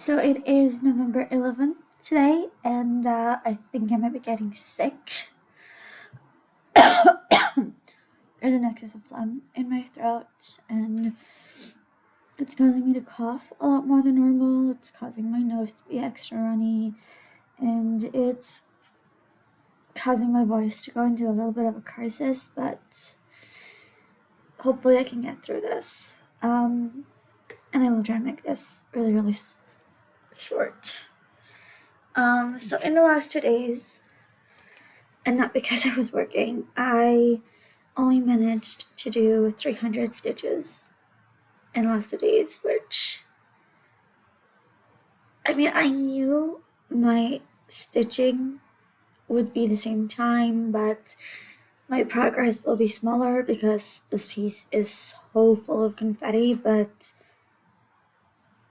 So it is November 11th today, and I think I might be getting sick. There's an excess of phlegm in my throat, and it's causing me to cough a lot more than normal. It's causing my nose to be extra runny, and it's causing my voice to go into a little bit of a crisis, but hopefully I can get through this. And I will try and make this really short. So in the last 2 days, and not because I was working, I only managed to do 300 stitches in the last 2 days, which, I knew my stitching would be the same time, but my progress will be smaller because this piece is so full of confetti, but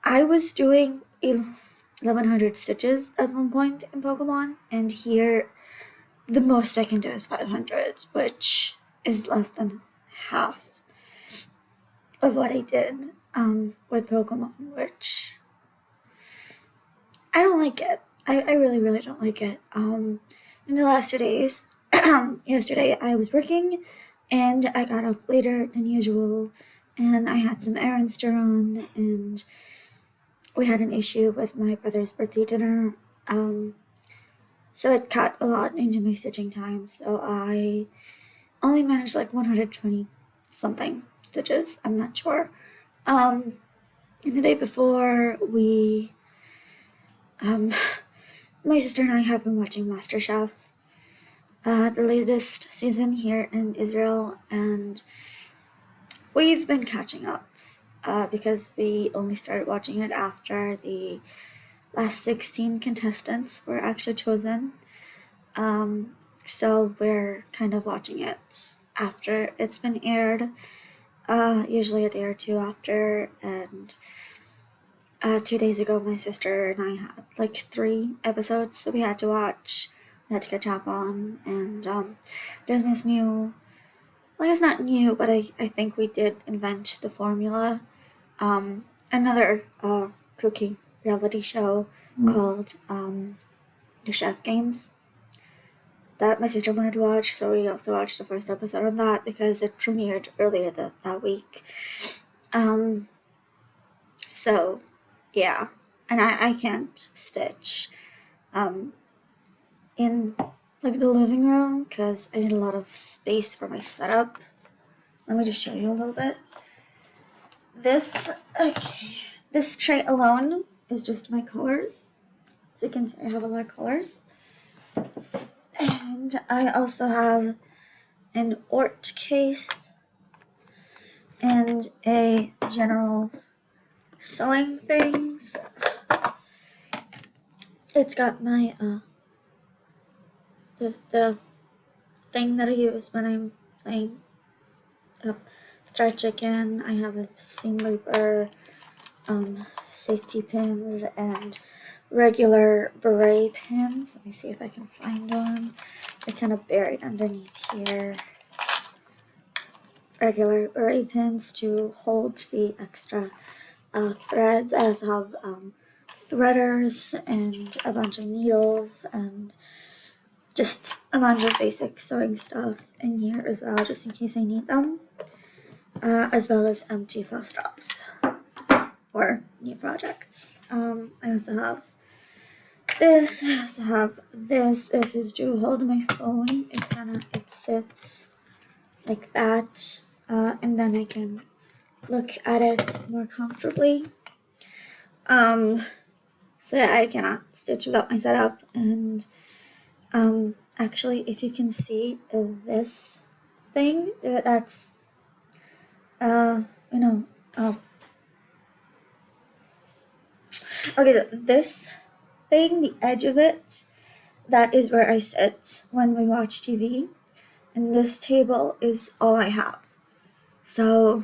I was doing 1100 stitches at one point in Pokemon, and here the most I can do is 500, which is less than half of what I did with Pokemon, which I don't like it. I really don't like it. In the last 2 days, yesterday I was working and I got off later than usual, and I had some errands to run, and we had an issue with my brother's birthday dinner. So it cut a lot into my stitching time, so I only managed like 120 something stitches, I'm not sure. And the day before, my sister and I have been watching MasterChef, the latest season here in Israel, and we've been catching up because we only started watching it after the last 16 contestants were actually chosen. So we're kind of watching it after it's been aired, usually a day or two after, and 2 days ago my sister and I had like 3 episodes that we had to watch, we had to catch up on, and there's this new, well, it's not new, but I think we did invent the formula, another cooking reality show called The Chef Games that my sister wanted to watch, so we also watched the first episode of that because it premiered earlier that week. So yeah, and I can't stitch in like the living room because I need a lot of space for my setup. Let me just show you a little bit. This tray alone is just my colors. So you can see I have a lot of colors. And I also have an Ort case and a general sewing things. It's got my the thing that I use when I'm playing thread chicken. I have a seam looper, safety pins, and regular beret pins. Let me see if I can find one. They're kind of buried underneath here. Regular beret pins to hold the extra threads. I also have threaders and a bunch of needles and just a bunch of basic sewing stuff in here as well, just in case I need them, as well as empty floss drops for new projects. I also have this. I also have this. This is to hold my phone. It sits like that, and then I can look at it more comfortably. So I cannot stitch without my setup, and actually, if you can see this thing, that's okay, so this thing, the edge of it, that is where I sit when we watch TV, and this table is all I have. So,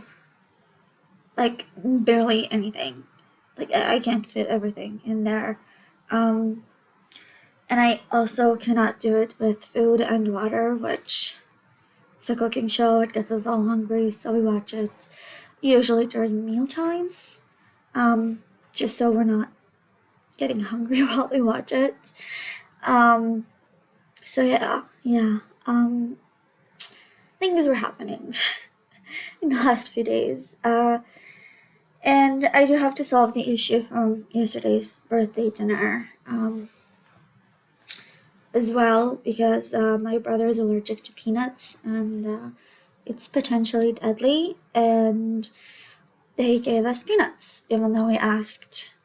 like, barely anything. Like, I can't fit everything in there. And I also cannot do it with food and water, which it's a cooking show. It gets us all hungry, so we watch it usually during meal times, just so we're not getting hungry while we watch it. So yeah. Things were happening in the last few days. And I do have to solve the issue from yesterday's birthday dinner as well, because my brother is allergic to peanuts, and it's potentially deadly, and they gave us peanuts, even though we asked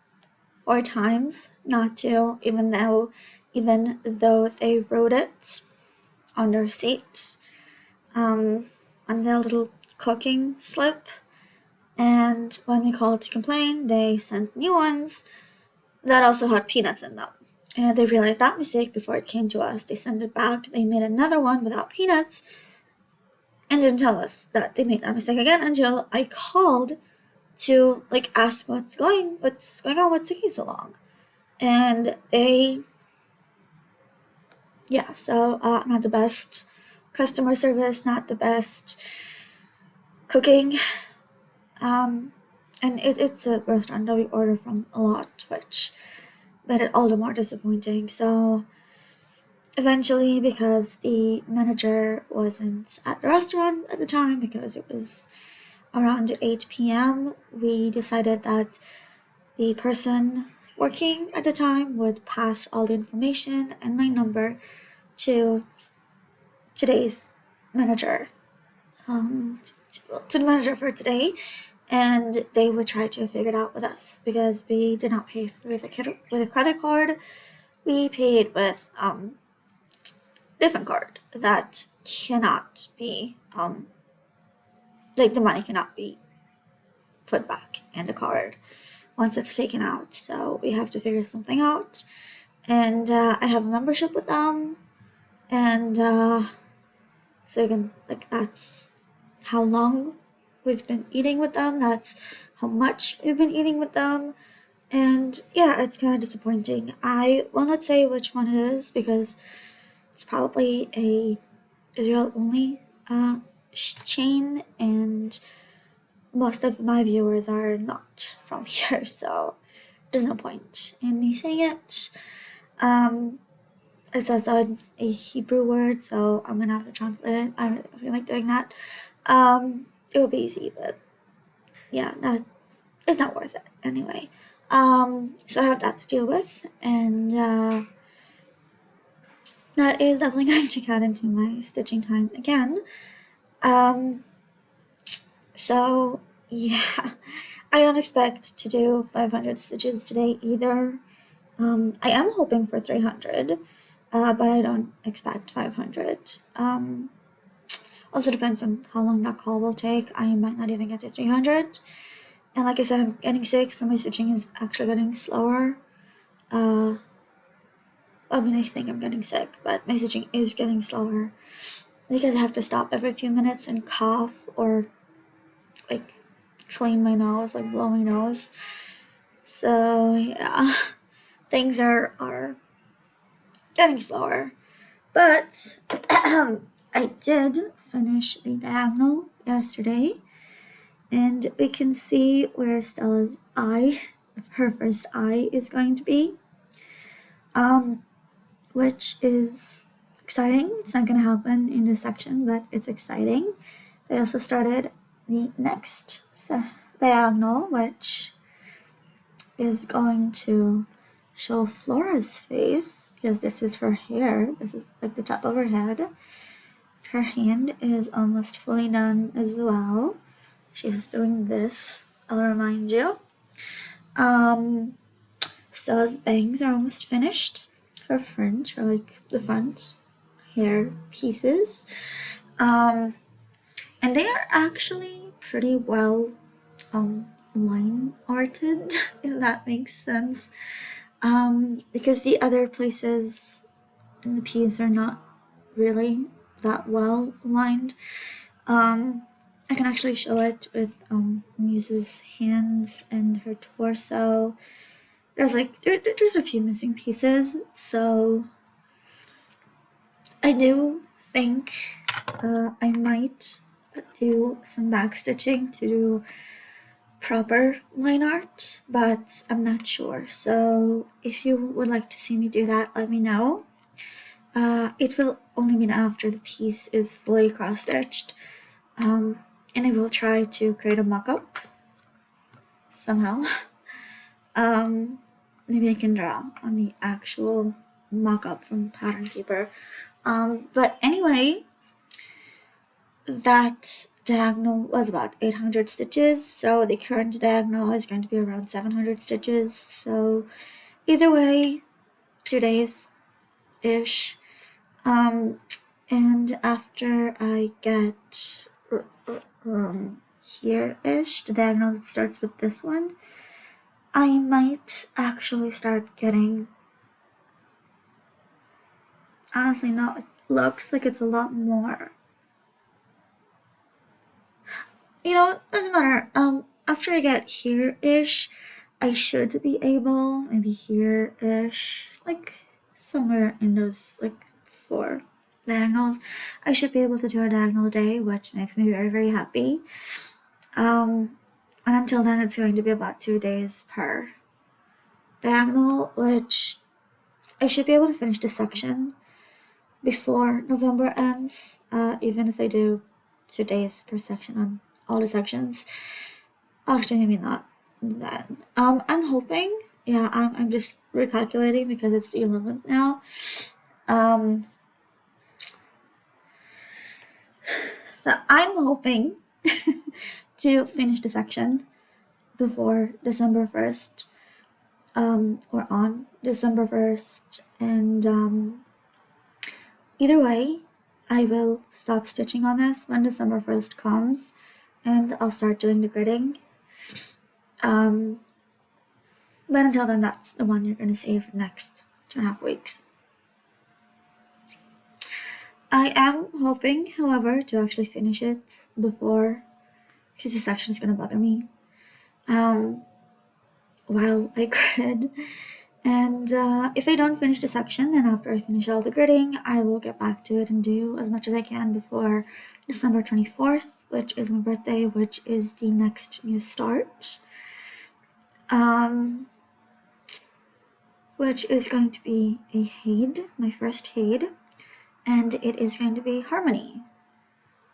4 times not to, even though they wrote it on their receipt, on their little cooking slip. And when we called to complain, they sent new ones that also had peanuts in them. And they realized that mistake before it came to us. They sent it back. They made another one without peanuts and didn't tell us that they made that mistake again until I called to ask what's going on, what's taking so long. And so not the best customer service, not the best cooking. And it's a restaurant that we order from a lot, which made it all the more disappointing. So eventually, because the manager wasn't at the restaurant at the time, because it was around 8 p.m., we decided that the person working at the time would pass all the information and my number to today's manager, to the manager for today, and they would try to figure it out with us, because we did not pay with a credit card. We paid with different card that cannot be the money cannot be put back in the card once it's taken out. So we have to figure something out. And I have a membership with them, and so you can that's how long we've been eating with them. That's how much we've been eating with them. And yeah, it's kind of disappointing. I will not say which one it is, because it's probably a Israel only chain, and most of my viewers are not from here, so there's no point in me saying it. It's also a Hebrew word, so I'm gonna have to translate it. I don't feel like doing that. It will be easy, but yeah, it's not worth it anyway. So I have that to deal with, and that is definitely going to cut into my stitching time again. So yeah, I don't expect to do 500 stitches today either. I am hoping for 300, but I don't expect 500. Also depends on how long that call will take. I might not even get to 300. And like I said, I'm getting sick, so my stitching is actually getting slower. I think I'm getting sick, but my stitching is getting slower, because I have to stop every few minutes and cough, or clean my nose, blow my nose. So yeah, things are getting slower. But I did finish the diagonal yesterday, and we can see where Stella's eye, her first eye, is going to be, which is exciting. It's not going to happen in this section, but it's exciting. I also started the next diagonal, which is going to show Flora's face, because this is her hair. This is the top of her head. Her hand is almost fully done as well. She's doing this, I'll remind you. Stella's bangs are almost finished. Her fringe, or the front hair pieces. And they are actually pretty well line arted, if that makes sense. Because the other places in the piece are not really that well lined. I can actually show it with Muse's hands and her torso. There's there's a few missing pieces, so I do think I might do some back stitching to proper line art, but I'm not sure. So if you would like to see me do that, let me know. It will only be done after the piece is fully cross-stitched, and I will try to create a mock-up somehow. Maybe I can draw on the actual mock-up from Pattern Keeper. But anyway, that diagonal was about 800 stitches, so the current diagonal is going to be around 700 stitches. So either way, 2 days-ish. And after I get here-ish, the diagonal that starts with this one, I might actually start getting, honestly, no, it looks like it's a lot more. You know, it doesn't matter. After I get here-ish, I should be able, maybe here-ish, like somewhere in those, like 4 diagonals, I should be able to do a diagonal a day, which makes me very, very happy. And until then, it's going to be about 2 days per diagonal, which I should be able to finish the section before November ends, even if I do 2 days per section on all the sections. Actually, maybe not then. I'm hoping, yeah, I'm just recalculating because it's the 11th now. So I'm hoping to finish the section before December 1st, or on December 1st, and either way, I will stop stitching on this when December 1st comes, and I'll start doing the gridding. But until then, that's the one you're going to see for the next 2.5 weeks. I am hoping, however, to actually finish it before, because the section is going to bother me while I grid. And if I don't finish the section, then after I finish all the gridding, I will get back to it and do as much as I can before December 24th, which is my birthday, which is the next new start. Which is going to be a Haid, my first Haid, and it is going to be Harmony.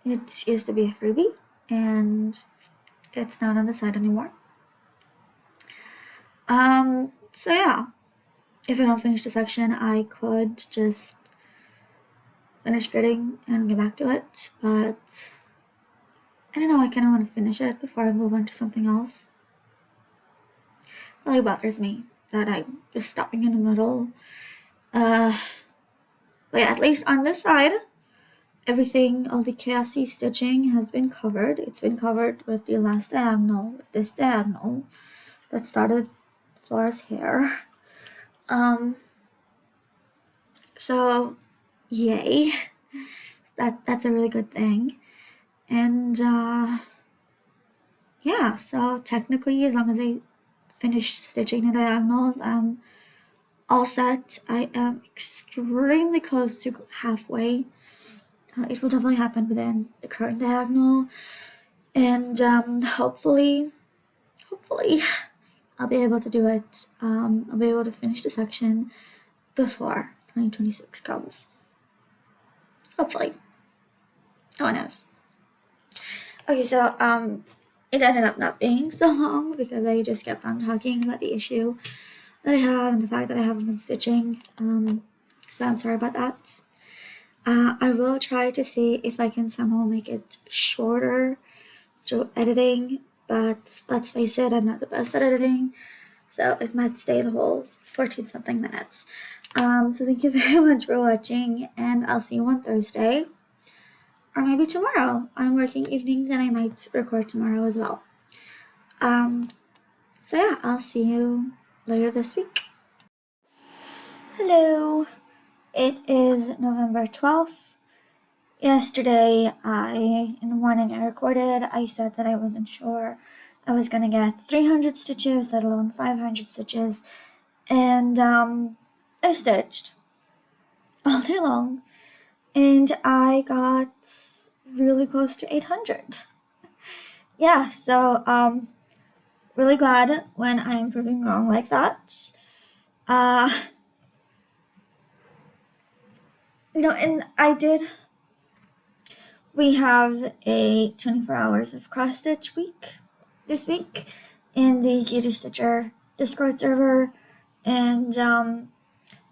It used to be a freebie, and it's not on the site anymore. So yeah, if I don't finish the section, I could just finish gridding and get back to it, but I don't know, I kind of want to finish it before I move on to something else. It really bothers me that I'm just stopping in the middle. But yeah, at least on this side, everything, all the chaosy stitching has been covered. It's been covered with the last diagonal, with this diagonal that started Flora's hair. So yay. That's a really good thing. And yeah, so technically, as long as I finish stitching the diagonals, I'm all set. I am extremely close to halfway. It will definitely happen within the current diagonal, and hopefully I'll be able to do it. I'll be able to finish the section before 2026 comes. Hopefully. Oh, knows. Okay, so it ended up not being so long because I just kept on talking about the issue that I have and the fact that I haven't been stitching. So I'm sorry about that. I will try to see if I can somehow make it shorter through editing, but let's face it, I'm not the best at editing, so it might stay the whole 14-something minutes. So thank you very much for watching, and I'll see you on Thursday, or maybe tomorrow. I'm working evenings, and I might record tomorrow as well. So yeah, I'll see you later this week. Hello, it is November 12th. Yesterday, in the morning I recorded, I said that I wasn't sure I was gonna get 300 stitches, let alone 500 stitches, and I stitched all day long, and I got really close to 800. Yeah, so really glad when I'm proving wrong like that. And we have a 24 hours of cross stitch week this week in the Kitty Stitcher Discord server, and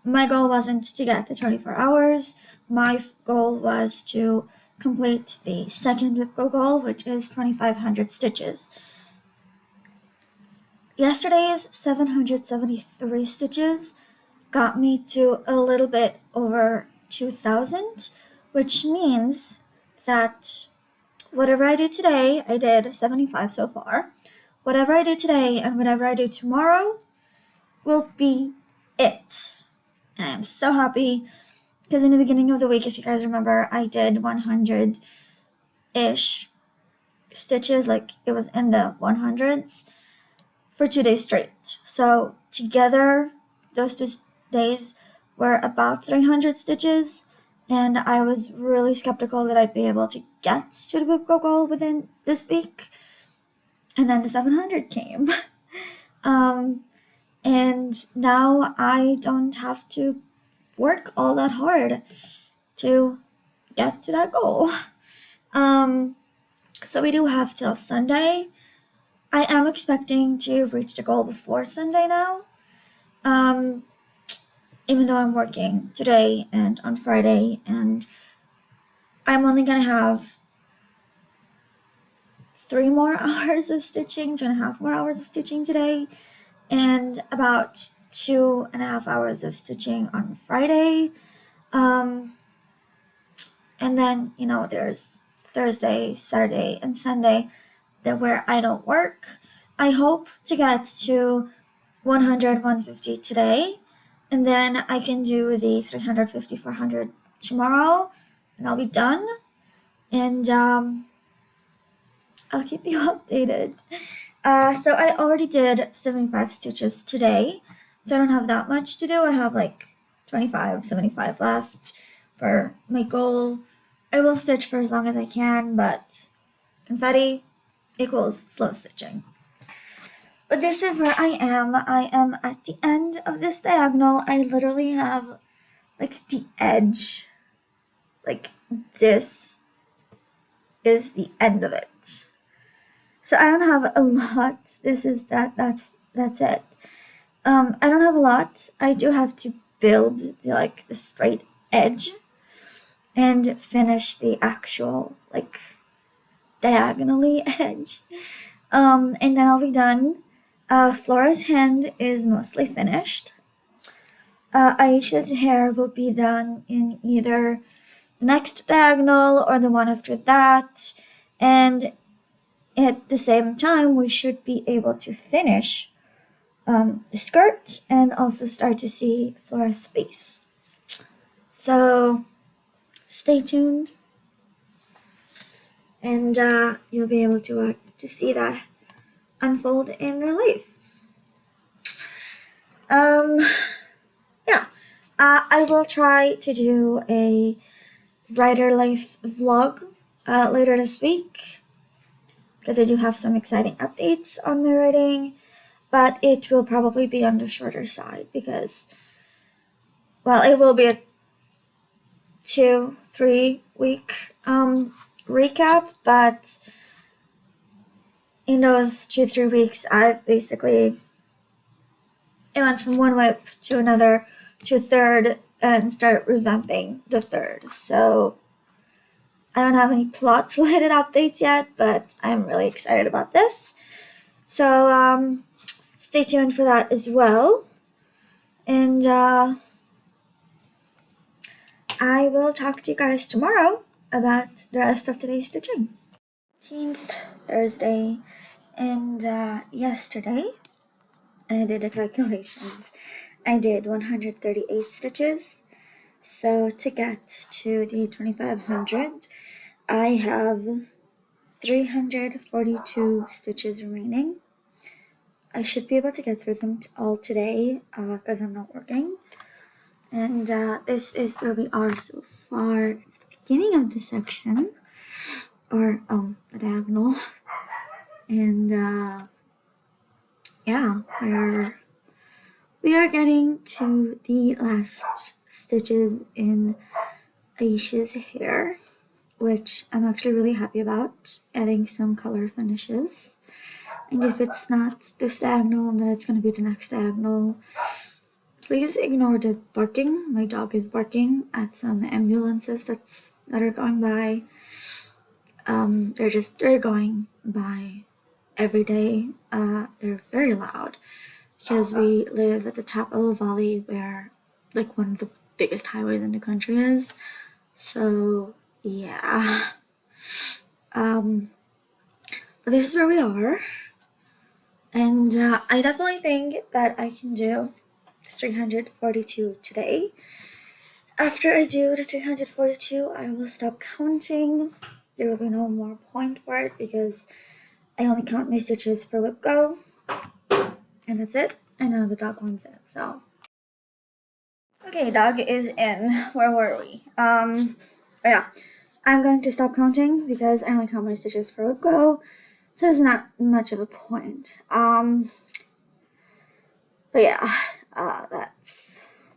my goal wasn't to get the 24 hours. My goal was to complete the second WIPGO goal, which is 2,500 stitches. Yesterday's 773 stitches got me to a little bit over 2,000, which means that whatever I do today, I did 75 so far. Whatever I do today and whatever I do tomorrow will be it. And I'm so happy because in the beginning of the week, if you guys remember, I did 100-ish stitches, like it was in the 100s for 2 days straight. So together, those 2 days were about 300 stitches, and I was really skeptical that I'd be able to get to the WIPGO goal within this week. And then the 700 came. And now I don't have to work all that hard to get to that goal. So we do have till Sunday. I am expecting to reach the goal before Sunday now. Even though I'm working today and on Friday, and I'm only gonna have 3 more hours of stitching, 2.5 more hours of stitching today, and about 2.5 hours of stitching on Friday. And then, there's Thursday, Saturday, and Sunday that where I don't work. I hope to get to 100, 150 today, and then I can do the 350, 400 tomorrow, and I'll be done. And I'll keep you updated. So I already did 75 stitches today, so I don't have that much to do. I have like 25, 75 left for my goal. I will stitch for as long as I can, but confetti equals slow stitching. But this is where I am. I am at the end of this diagonal. I literally have like the edge. Like this is the end of it. So I don't have a lot. That's it. I don't have a lot. I do have to build the straight edge and finish the actual diagonally edge. And then I'll be done. Flora's hand is mostly finished. Aisha's hair will be done in either the next diagonal or the one after that, and at the same time we should be able to finish the skirt and also start to see Flora's face. So stay tuned, and you'll be able to see that unfold in real life. I will try to do a writer life vlog later this week because I do have some exciting updates on my writing, but it will probably be on the shorter side because, it will be a 2-3 week recap, but in those 2-3 weeks I've basically went from one WIP to another to a third and start revamping the third. So I don't have any plot related updates yet, but I'm really excited about this. So stay tuned for that as well. And I will talk to you guys tomorrow about the rest of today's stitching. 18th, Thursday, and yesterday I did the calculations. I did 138 stitches. So to get to the 2,500, I have 342 stitches remaining. I should be able to get through them all today because I'm not working. And this is where we are so far. It's the beginning of the section, or the diagonal. And yeah, we are getting to the last stitches in Aisha's hair, which I'm actually really happy about, adding some color finishes. And if it's not this diagonal, then it's going to be the next diagonal. Please ignore the barking. My dog is barking at some ambulances that are going by. They're going by every day. They're very loud because we live at the top of a valley where like one of the biggest highways in the country is. So yeah. But this is where we are. And I definitely think that I can do 342 today. After I do the 342, I will stop counting. There will be no more point for it because I only count my stitches for whip go. And that's it. I know the dog wants it, so. Okay, dog is in. Where were we? Oh yeah. I'm going to stop counting because I only count my stitches for whip go. So there's not much of a point. But yeah,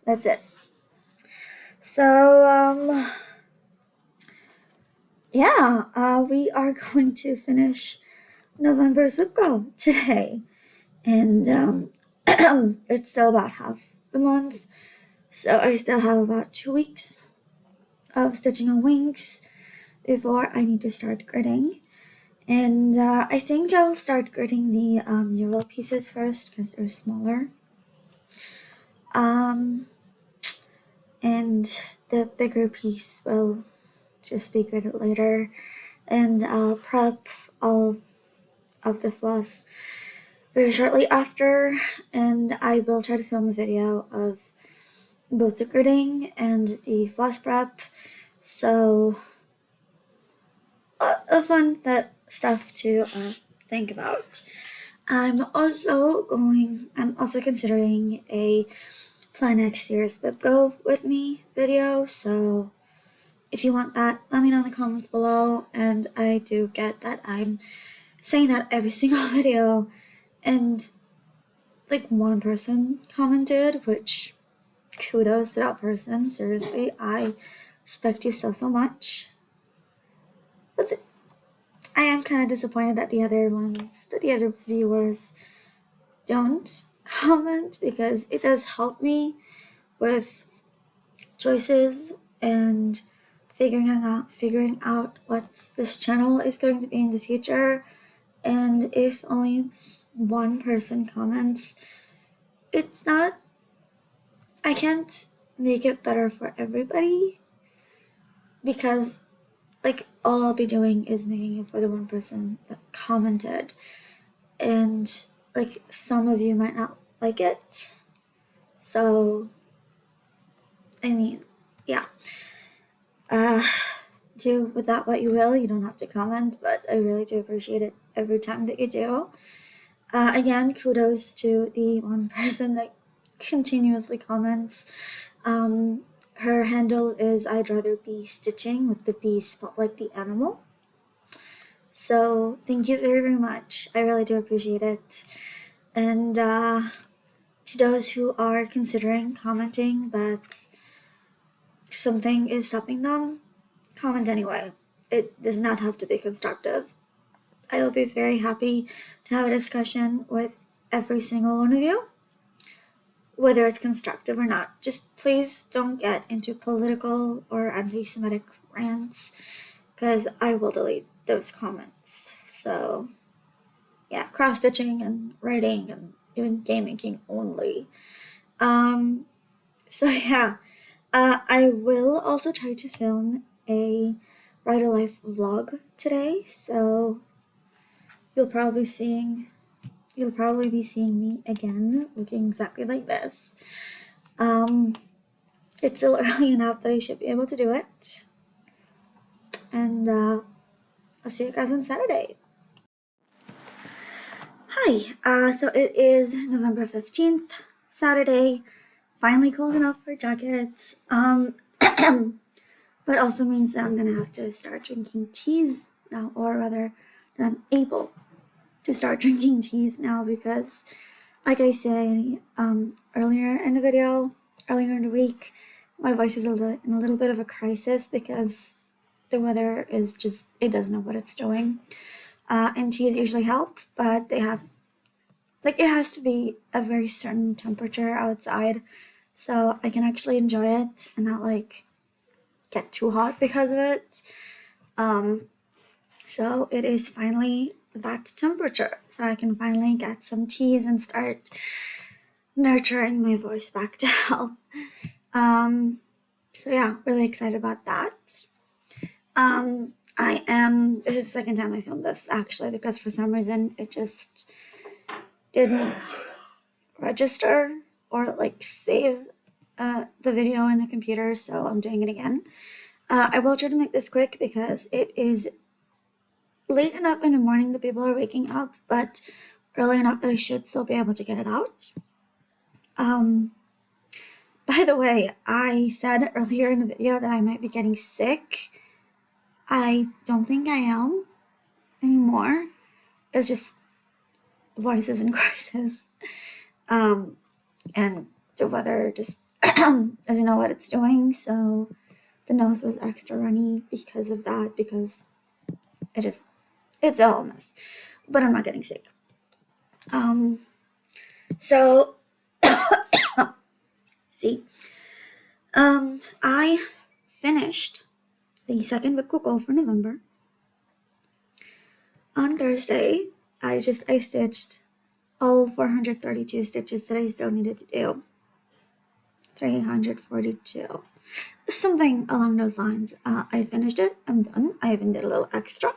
that's it. So yeah, we are going to finish November's whip go today, and it's still about half the month, so I still have about 2 weeks of stitching on wings before I need to start gridding. And I think I'll start gridding the Euro pieces first because they're smaller. And the bigger piece will just be gridded later. And I'll prep all of the floss very shortly after, and I will try to film a video of both the gridding and the floss prep. So a fun stuff to think about. I'm also considering a plan next year's whip go with me video, so if you want that, let me know in the comments below. And I do get that I'm saying that every single video, and like one person commented, which kudos to that person. Seriously, I respect you so much. But I am kind of disappointed that the other viewers don't comment, because it does help me with choices and figuring out what this channel is going to be in the future. And if only one person comments, I can't make it better for everybody, because like all I'll be doing is making it for the one person that commented, and like some of you might not like it. So I mean, yeah. Do with that what you will. You don't have to comment, but I really do appreciate it every time that you do. Again, kudos to the one person that continuously comments. Her handle is I'd rather be stitching, with the B spelled like the animal. So thank you very, very much. I really do appreciate it. And to those who are considering commenting but something is stopping them, comment anyway. It does not have to be constructive. I will be very happy to have a discussion with every single one of you, whether it's constructive or not. Just please don't get into political or anti-Semitic rants, because I will delete those comments. So yeah, cross-stitching and writing and even game making only. So yeah, I will also try to film a Writer Life vlog today, so you'll probably be seeing me again looking exactly like this. It's still early enough that I should be able to do it. And I'll see you guys on Saturday. Hi, so it is November 15th, Saturday. Finally cold enough for jackets. But also means that I'm gonna have to start drinking teas now, or rather, that I'm able to start drinking teas now, because like I say earlier in the week, my voice is in a little bit of a crisis because the weather is just, it doesn't know what it's doing. And teas usually help, but they have, like, it has to be a very certain temperature outside so I can actually enjoy it and not like get too hot because of it. So it is finally that temperature, so I can finally get some teas and start nurturing my voice back to health. So yeah, really excited about that. This is the second time I filmed this actually, because for some reason it just didn't register or like save the video in the computer, so I'm doing it again. I will try to make this quick because it is late enough in the morning that people are waking up, but early enough that I should still be able to get it out. By the way, I said earlier in the video that I might be getting sick. I don't think I am anymore. It's just voices and crisis. And the weather just doesn't know what it's doing, so the nose was extra runny because of that, because it's a whole mess. But I'm not getting sick. So see, I finished the second whip goal for November. On Thursday, I stitched all 432 stitches that I still needed to do. 342. Something along those lines. I finished it. I'm done. I even did a little extra.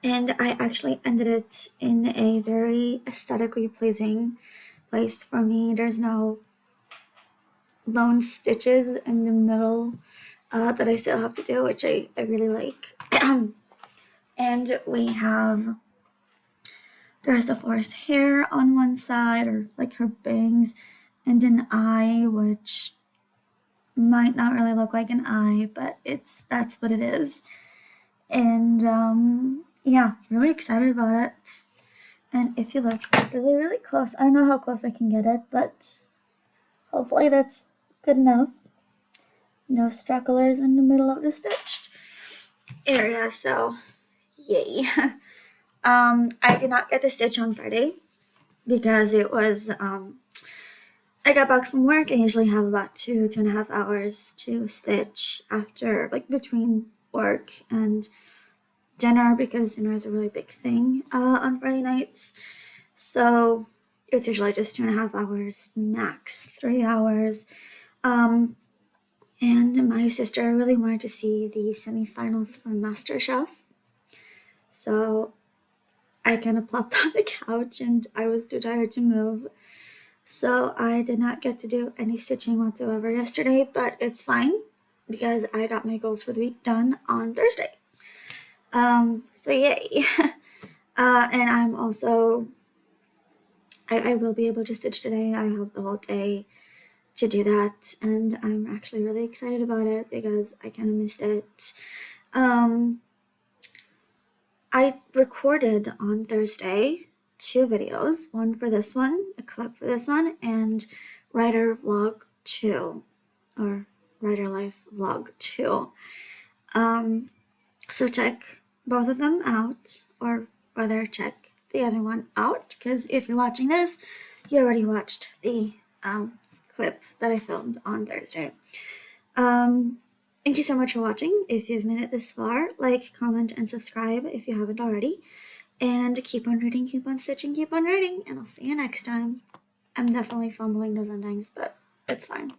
And I actually ended it in a very aesthetically pleasing place for me. There's no lone stitches in the middle that I still have to do, which I really like. And we have the rest of Laura's hair on one side, or like her bangs, and an eye, which might not really look like an eye, but that's what it is. And yeah, really excited about it. And if you look really, really close, I don't know how close I can get it, but hopefully that's good enough. No stragglers in the middle of the stitched area, so yay. I did not get the stitch on Friday because it was, I got back from work. I usually have about 2.5 hours to stitch after, like, between work and dinner, because dinner is a really big thing on Friday nights. So it's usually just 2.5 hours, max 3 hours. And my sister really wanted to see the semifinals for MasterChef. So I kind of plopped on the couch and I was too tired to move. So I did not get to do any stitching whatsoever yesterday, but it's fine because I got my goals for the week done on Thursday. So yay. And I'm also, I will be able to stitch today. I have the whole day to do that, and I'm actually really excited about it because I kind of missed it. I recorded on Thursday 2 videos, one for this one, a clip for this one, and Writer Vlog 2, or Writer Life Vlog 2. So check both of them out, or rather check the other one out, because if you're watching this, you already watched the clip that I filmed on Thursday. Thank you so much for watching. If you've made it this far, like, comment, and subscribe if you haven't already. And keep on reading, keep on stitching, keep on writing, and I'll see you next time. I'm definitely fumbling those endings, but it's fine.